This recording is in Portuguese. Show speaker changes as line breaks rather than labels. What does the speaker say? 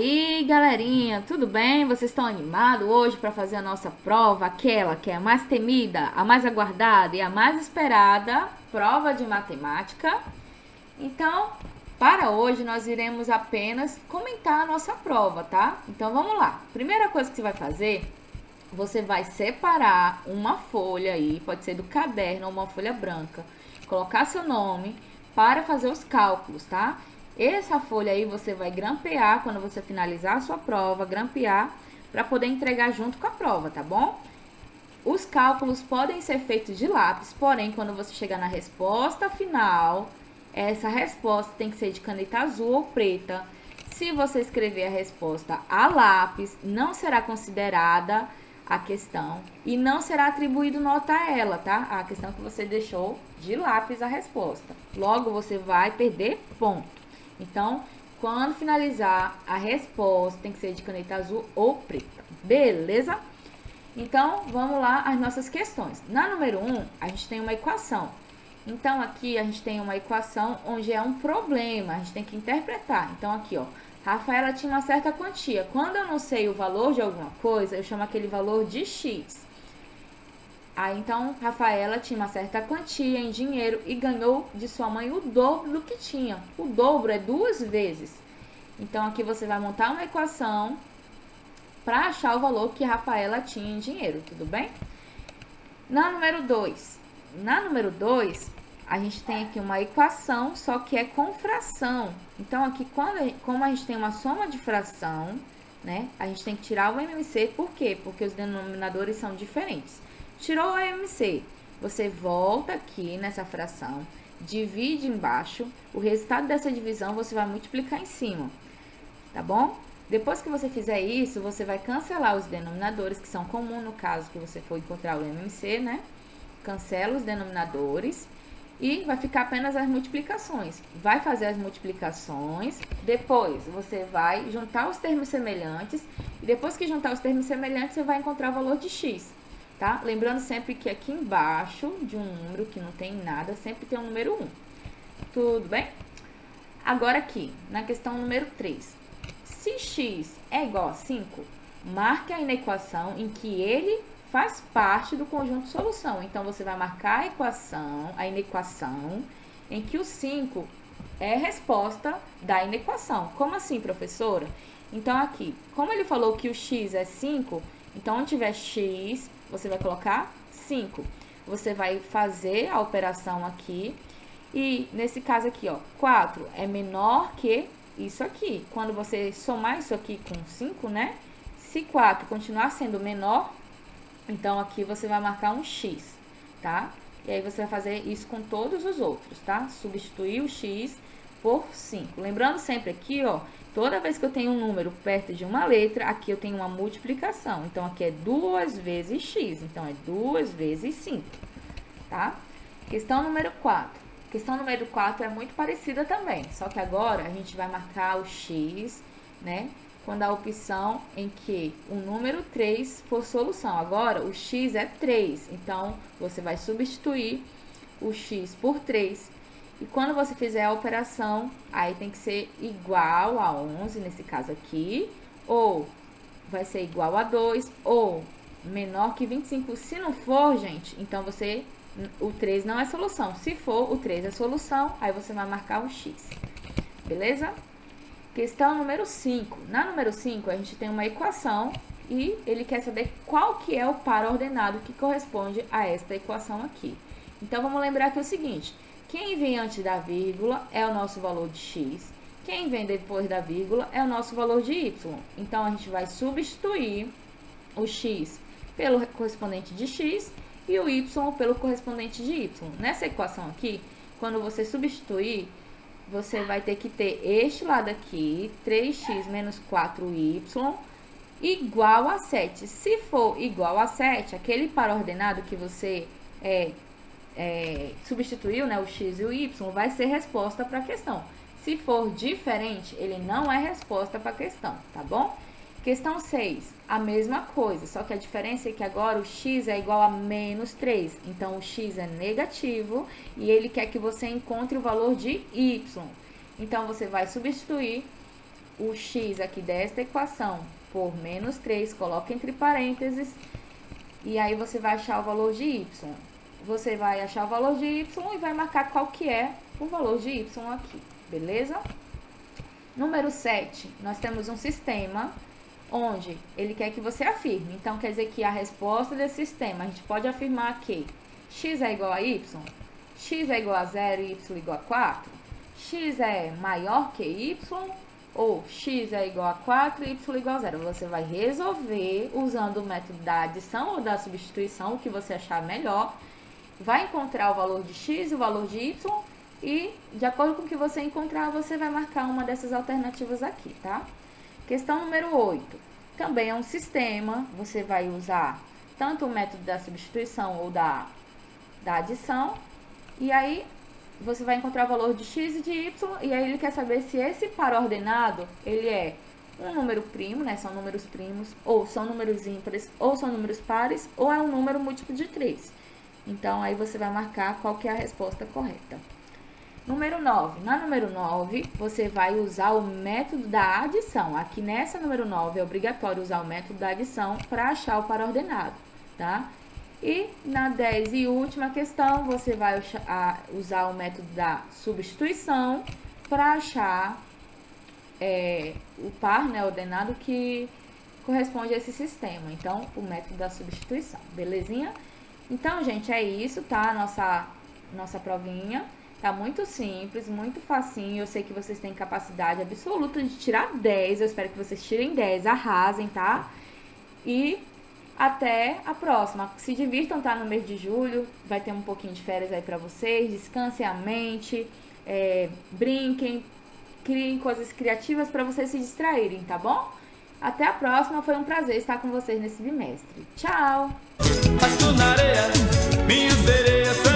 aí, galerinha, tudo bem? Vocês estão animados hoje para fazer a nossa prova, aquela que é a mais temida, a mais aguardada e a mais esperada, prova de matemática? Então, para hoje nós iremos apenas comentar a nossa prova, tá? Então vamos lá. Primeira coisa que você vai fazer, você vai separar uma folha aí, pode ser do caderno ou uma folha branca, colocar seu nome para fazer os cálculos, tá? Essa folha aí você vai grampear quando você finalizar a sua prova, grampear para poder entregar junto com a prova, tá bom? Os cálculos podem ser feitos de lápis, porém, quando você chegar na resposta final, essa resposta tem que ser de caneta azul ou preta. Se você escrever a resposta a lápis, não será considerada a questão e não será atribuído nota a ela, tá? A questão que você deixou de lápis a resposta. Logo, você vai perder ponto. Então, quando finalizar a resposta, tem que ser de caneta azul ou preta. Beleza? Então, vamos lá às nossas questões. Na número 1, a gente tem uma equação. Então, aqui a gente tem uma equação onde é um problema, a gente tem que interpretar. Então, aqui, ó, Rafaela tinha uma certa quantia. Quando eu não sei o valor de alguma coisa, eu chamo aquele valor de X. Aí, então, Rafaela tinha uma certa quantia em dinheiro e ganhou de sua mãe o dobro do que tinha. O dobro é 2 vezes. Então, aqui você vai montar uma equação para achar o valor que Rafaela tinha em dinheiro, tudo bem? Na número 2, a gente tem aqui uma equação, só que é com fração. Então, aqui, como a gente tem uma soma de fração, né, a gente tem que tirar o MMC, por quê? Porque os denominadores são diferentes. Tirou o MMC, você volta aqui nessa fração, divide embaixo, o resultado dessa divisão você vai multiplicar em cima, tá bom? Depois que você fizer isso, você vai cancelar os denominadores, que são comuns no caso que você for encontrar o MMC, né? Cancela os denominadores e vai ficar apenas as multiplicações. Vai fazer as multiplicações, depois você vai juntar os termos semelhantes, e depois que juntar os termos semelhantes, você vai encontrar o valor de X, tá? Lembrando sempre que aqui embaixo de um número que não tem nada, sempre tem um número 1. Tudo bem? Agora aqui, na questão número 3. Se x é igual a 5, marque a inequação em que ele faz parte do conjunto de solução. Então, você vai marcar a inequação em que o 5 é a resposta da inequação. Como assim, professora? Então, aqui, como ele falou que o x é 5, então, onde tiver x, você vai colocar 5. Você vai fazer a operação aqui e, nesse caso aqui, ó, 4 é menor que isso aqui. Quando você somar isso aqui com 5, né? Se 4 continuar sendo menor, então aqui você vai marcar um X, tá? E aí você vai fazer isso com todos os outros, tá? Substituir o X por 5. Lembrando sempre aqui, ó, toda vez que eu tenho um número perto de uma letra, aqui eu tenho uma multiplicação. Então, aqui é 2 vezes X. Então, é 2 vezes 5, tá? Questão número 4. Questão número 4 é muito parecida também, só que agora a gente vai marcar o X, né? Quando a opção em que o número 3 for solução. Agora, o X é 3, então você vai substituir o X por 3. E quando você fizer a operação, aí tem que ser igual a 11, nesse caso aqui, ou vai ser igual a 2, ou menor que 25. Se não for, gente, então o 3 não é solução. Se for, o 3 é solução, aí você vai marcar o X. Beleza? Questão número 5. Na número 5, a gente tem uma equação e ele quer saber qual que é o par ordenado que corresponde a esta equação aqui. Então, vamos lembrar aqui o seguinte. Quem vem antes da vírgula é o nosso valor de X. Quem vem depois da vírgula é o nosso valor de Y. Então, a gente vai substituir o X pelo correspondente de X e o Y pelo correspondente de Y. Nessa equação aqui, quando você substituir, você vai ter que ter este lado aqui, 3x menos 4y, igual a 7. Se for igual a 7, aquele par ordenado que você substituiu, né, o x e o y, vai ser resposta para a questão. Se for diferente, ele não é resposta para a questão, tá bom? Questão 6, a mesma coisa, só que a diferença é que agora o x é igual a menos 3. Então, o x é negativo e ele quer que você encontre o valor de y. Então, você vai substituir o x aqui desta equação por menos 3, coloca entre parênteses, e aí você vai achar o valor de y. Você vai achar o valor de y e vai marcar qual que é o valor de y aqui, beleza? Número 7, nós temos um sistema onde ele quer que você afirme. Então, quer dizer que a resposta desse sistema, a gente pode afirmar que x é igual a y, x é igual a 0 e y igual a 4, x é maior que y, ou x é igual a 4 e y igual a 0. Você vai resolver usando o método da adição ou da substituição, o que você achar melhor. Vai encontrar o valor de x e o valor de y e, de acordo com o que você encontrar, você vai marcar uma dessas alternativas aqui, tá? Questão número 8. Também é um sistema, você vai usar tanto o método da substituição ou da adição, e aí você vai encontrar o valor de x e de y, e aí ele quer saber se esse par ordenado, ele é um número primo, né, são números primos, ou são números ímpares, ou são números pares, ou é um número múltiplo de 3. Então, aí você vai marcar qual que é a resposta correta. Número 9. Na número 9, você vai usar o método da adição. Aqui nessa número 9 é obrigatório usar o método da adição para achar o par ordenado, tá? E na 10 e última questão, você vai usar o método da substituição para achar o par, né, ordenado que corresponde a esse sistema. Então, o método da substituição, belezinha? Então, gente, é isso, tá? Nossa provinha. Tá muito simples, muito facinho. Eu sei que vocês têm capacidade absoluta de tirar 10. Eu espero que vocês tirem 10, arrasem, tá? E até a próxima. Se divirtam, tá? No mês de julho. Vai ter um pouquinho de férias aí pra vocês. Descansem a mente. Brinquem. Criem coisas criativas pra vocês se distraírem, tá bom? Até a próxima. Foi um prazer estar com vocês nesse bimestre. Tchau!
Passo na areia, minhas sereias são